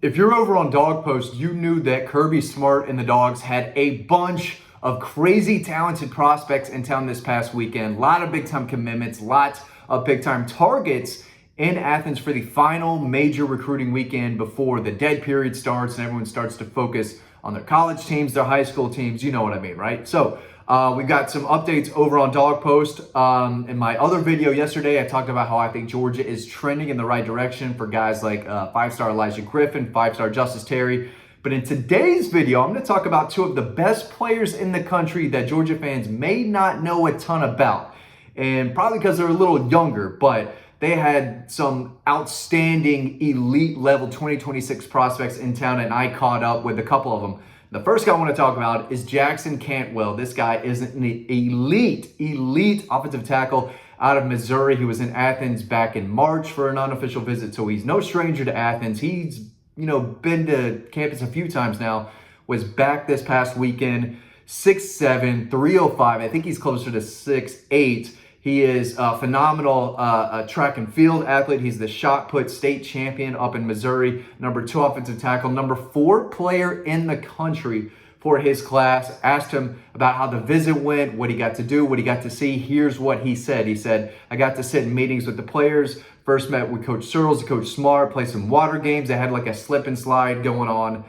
If you're over on Dog Post, you knew that Kirby Smart and the Dogs had a bunch of crazy talented prospects in town this past weekend. A lot of big-time commitments, lots of big-time targets in Athens for the final major recruiting weekend before the dead period starts and everyone starts to focus on their college teams, their high school teams. You know what I mean, right? So we've got some updates over on Dog Post. In my other video yesterday, I talked about how I think Georgia is trending in the right direction for guys like five-star Elijah Griffin, five-star Justice Terry. But in today's video, I'm going to talk about two of the best players in the country that Georgia fans may not know a ton about. And probably because they're a little younger, but they had some outstanding elite level 2026 prospects in town, and I caught up with a couple of them. The first guy I want to talk about is Jackson Cantwell. This guy is an elite offensive tackle out of Missouri. He was in Athens back in March for an unofficial visit, so he's no stranger to Athens. He's, been to campus a few times now, was back this past weekend, 6'7", 305. I think he's closer to 6'8". He is a phenomenal track and field athlete. He's the shot put state champion up in Missouri, number 2 offensive tackle, number 4 player in the country for his class. Asked him about how the visit went, what he got to do, what he got to see. Here's what he said. He said, I got to sit in meetings with the players. First met with Coach Searles, Coach Smart, play some water games. They had like a slip and slide going on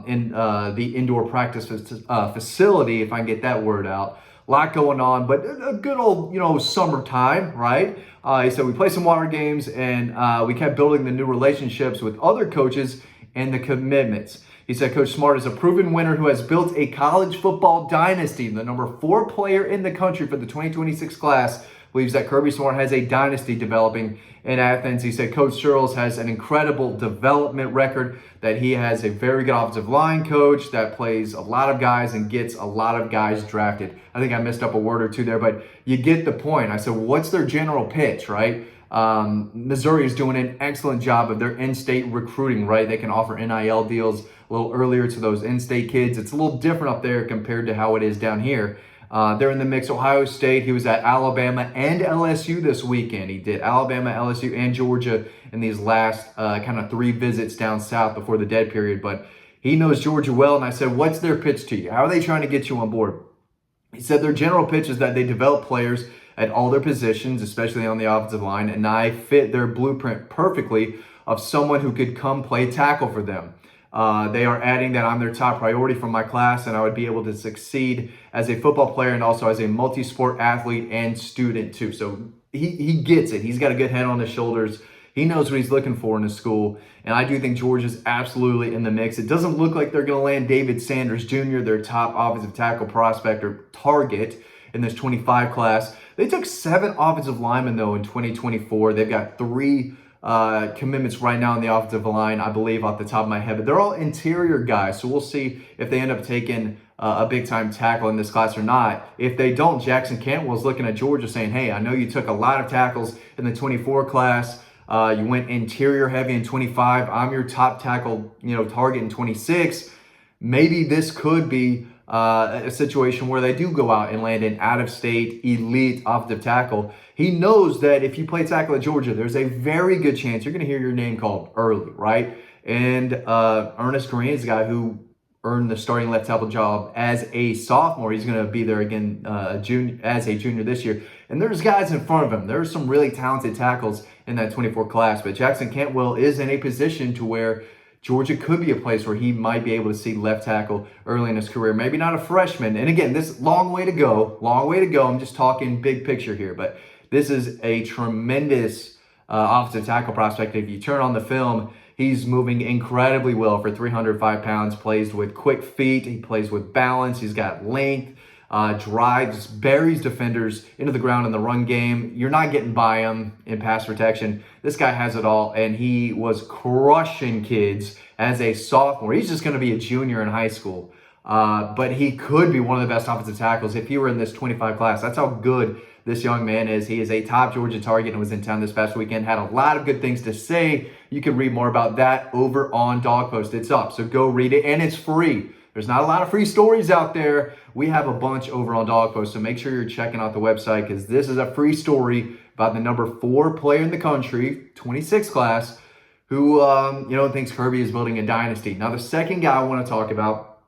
in the indoor practice facility, if I can get that word out. A lot going on, but a good old, summertime, right? He said we played some water games and we kept building the new relationships with other coaches and the commitments. He said Coach Smart is a proven winner who has built a college football dynasty. The number 4 player in the country for the 2026 class believes that Kirby Smart has a dynasty developing in Athens. He said Coach Searles has an incredible development record, that he has a very good offensive line coach that plays a lot of guys and gets a lot of guys drafted. I think I messed up a word or two there, but you get the point. I said, what's their general pitch, right? Missouri is doing an excellent job of their in-state recruiting, right? They can offer NIL deals a little earlier to those in-state kids. It's a little different up there compared to how it is down here. They're in the mix. Ohio State, he was at Alabama and LSU this weekend. He did Alabama, LSU, and Georgia in these last kind of 3 visits down south before the dead period. But he knows Georgia well, and I said, what's their pitch to you? How are they trying to get you on board? He said their general pitch is that they develop players at all their positions, especially on the offensive line, and I fit their blueprint perfectly of someone who could come play tackle for them. They are adding that I'm their top priority for my class, and I would be able to succeed as a football player and also as a multi-sport athlete and student too. So he gets it. He's got a good head on his shoulders. He knows what he's looking for in his school, and I do think Georgia's absolutely in the mix. It doesn't look like they're going to land David Sanders Jr., their top offensive tackle prospect or target in this 25 class. They took 7 offensive linemen, though, in 2024. They've got 3 commitments right now on the offensive line, I believe, off the top of my head. But they're all interior guys, so we'll see if they end up taking a big-time tackle in this class or not. If they don't, Jackson Cantwell's looking at Georgia saying, hey, I know you took a lot of tackles in the 24 class. You went interior heavy in 25. I'm your top tackle, target in 26. Maybe this could be a situation where they do go out and land an out-of-state elite offensive tackle. He knows that if you play tackle at Georgia, there's a very good chance you're going to hear your name called early, right? And Ernest Green is the guy who earned the starting left tackle job as a sophomore. He's going to be there again as a junior this year. And there's guys in front of him. There's some really talented tackles in that 24 class. But Jackson Cantwell is in a position to where Georgia could be a place where he might be able to see left tackle early in his career. Maybe not a freshman. And again, this long way to go. I'm just talking big picture here. But this is a tremendous offensive tackle prospect. If you turn on the film, he's moving incredibly well for 305 pounds, plays with quick feet. He plays with balance. He's got length, drives, buries defenders into the ground in the run game. You're not getting by him in pass protection. This guy has it all, and he was crushing kids as a sophomore. He's just going to be a junior in high school, but he could be one of the best offensive tackles if he were in this 25 class. That's how good this young man is. He is a top Georgia target and was in town this past weekend. Had a lot of good things to say. You can read more about that over on Dog Post. It's up, so go read it, and it's free. There's not a lot of free stories out there. We have a bunch over on Dog Post, so make sure you're checking out the website because this is a free story about the number 4 player in the country, 26 class, who, thinks Kirby is building a dynasty. Now, the second guy I want to talk about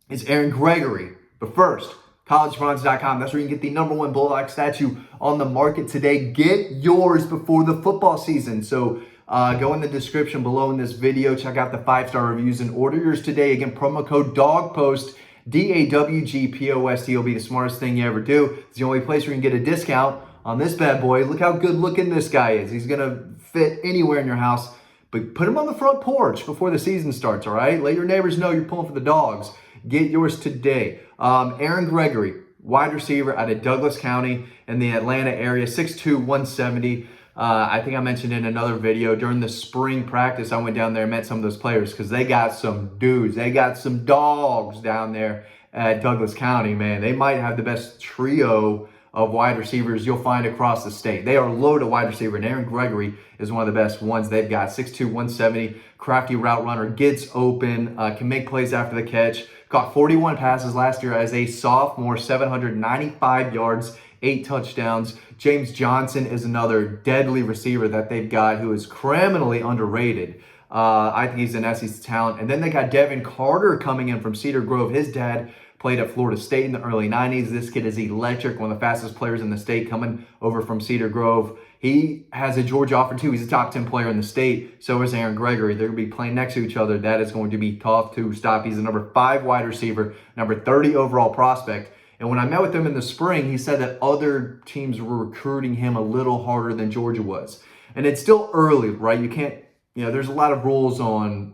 is Aaron Gregory. But first, collegeruns.com. That's where you can get the #1 Bulldog statue on the market today. Get yours before the football season. So go in the description below in this video. Check out the 5-star reviews and order yours today. Again, promo code DAWGPOST, DAWGPOST. It'll be the smartest thing you ever do. It's the only place where you can get a discount on this bad boy. Look how good looking this guy is. He's going to fit anywhere in your house. But put him on the front porch before the season starts, all right? Let your neighbors know you're pulling for the Dogs. Get yours today. Aaron Gregory, wide receiver out of Douglas County in the Atlanta area, 6'2", 170. I think I mentioned in another video, during the spring practice, I went down there and met some of those players because they got some dudes. They got some dogs down there at Douglas County, man. They might have the best trio of wide receivers you'll find across the state. They are loaded wide receiver, and Aaron Gregory is one of the best ones they've got. 6'2", 170, crafty route runner, gets open, can make plays after the catch. Caught 41 passes last year as a sophomore, 795 yards, 8 touchdowns. James Johnson is another deadly receiver that they've got who is criminally underrated. I think he's an SEC talent. And then they got Devin Carter coming in from Cedar Grove. His dad played at Florida State in the early 90s. This kid is electric, one of the fastest players in the state coming over from Cedar Grove. He has a Georgia offer too. He's a top 10 player in the state. So is Aaron Gregory. They're going to be playing next to each other. That is going to be tough to stop. He's a number 5 wide receiver, number 30 overall prospect. And when I met with him in the spring, he said that other teams were recruiting him a little harder than Georgia was. And it's still early, right? You can't, there's a lot of rules on,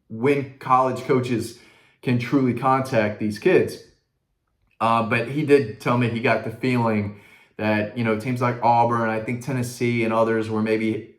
when college coaches can truly contact these kids. But he did tell me he got the feeling that, teams like Auburn, I think Tennessee and others were maybe,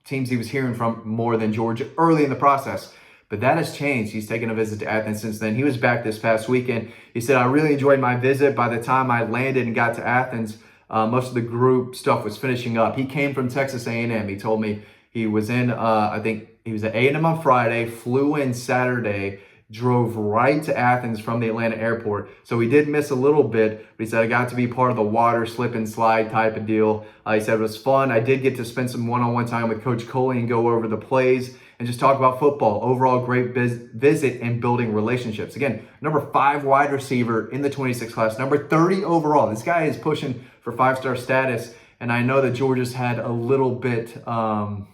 teams he was hearing from more than Georgia early in the process. But that has changed. He's taken a visit to Athens since then. He was back this past weekend. He said, I really enjoyed my visit. By the time I landed and got to Athens, most of the group stuff was finishing up. He came from Texas A&M. He told me he was in, I think he was at A&M on Friday, flew in Saturday, drove right to Athens from the Atlanta airport. So he did miss a little bit, but he said, I got to be part of the water slip and slide type of deal. He said it was fun. I did get to spend some one-on-one time with Coach Coley and go over the plays and just talk about football. Overall, great visit and building relationships. Again, number 5 wide receiver in the 26 class, number 30 overall. This guy is pushing for 5-star status. And I know that Georgia's had a little bit tough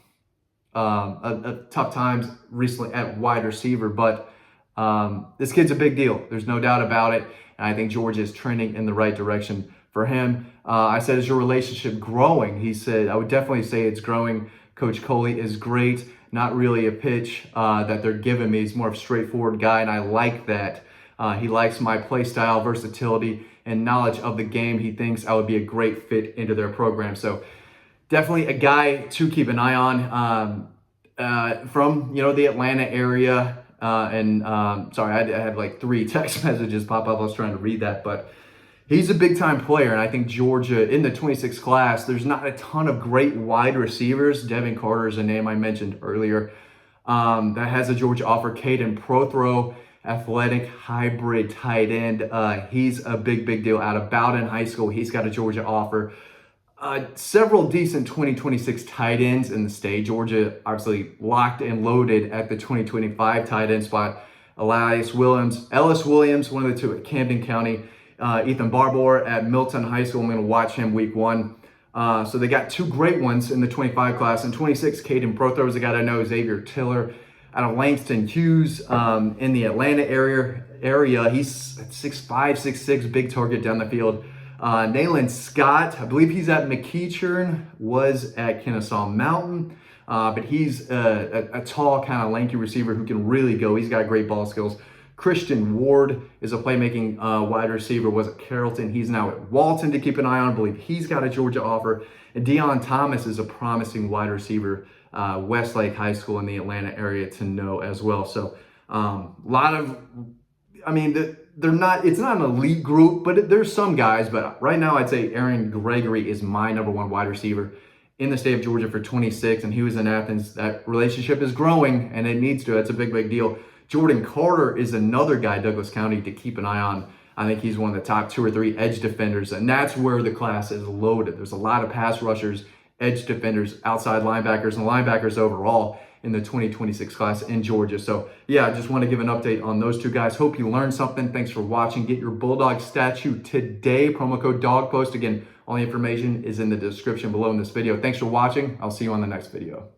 times recently at wide receiver, but this kid's a big deal. There's no doubt about it. And I think Georgia is trending in the right direction for him. I said, is your relationship growing? He said, I would definitely say it's growing. Coach Coley is great. Not really a pitch that they're giving me. He's more of a straightforward guy, and I like that. He likes my play style, versatility, and knowledge of the game. He thinks I would be a great fit into their program. So definitely a guy to keep an eye on from, the Atlanta area. Sorry, I had like 3 text messages pop up. I was trying to read that, but he's a big-time player, and I think Georgia, in the 26 class, there's not a ton of great wide receivers. Devin Carter is a name I mentioned earlier that has a Georgia offer. Caden Prothro, athletic hybrid tight end. He's a big deal out of Bowdoin High School. He's got a Georgia offer. Several decent 2026 tight ends in the state. Georgia obviously locked and loaded at the 2025 tight end spot. Ellis Williams, one of the 2 at Camden County. Ethan Barbour at Milton High School. I'm going to watch him week 1. So they got 2 great ones in the 25 class. In 26, Caden Prothro is a guy I know. Xavier Tiller out of Langston Hughes in the Atlanta area. He's 6'5", 6'6", big target down the field. Nayland Scott, I believe he's at McEachern, was at Kennesaw Mountain. But he's a tall, kind of lanky receiver who can really go. He's got great ball skills. Christian Ward is a playmaking wide receiver, was at Carrollton. He's now at Walton to keep an eye on. I believe he's got a Georgia offer. And Deion Thomas is a promising wide receiver, Westlake High School in the Atlanta area to know as well. So they're not, it's not an elite group, but there's some guys. But right now I'd say Aaron Gregory is my number 1 wide receiver in the state of Georgia for 26, and he was in Athens. That relationship is growing, and it needs to. That's a big deal. Jordan Carter is another guy, Douglas County, to keep an eye on. I think he's one of the top 2 or 3 edge defenders, and that's where the class is loaded. There's a lot of pass rushers edge defenders, outside linebackers, and linebackers overall in the 2026 class in Georgia. So yeah, I just want to give an update on those two guys. Hope you learned something. Thanks for watching. Get your Bulldog statue today. Promo code DAWGPOST. Again, all the information is in the description below in this video. Thanks for watching. I'll see you on the next video.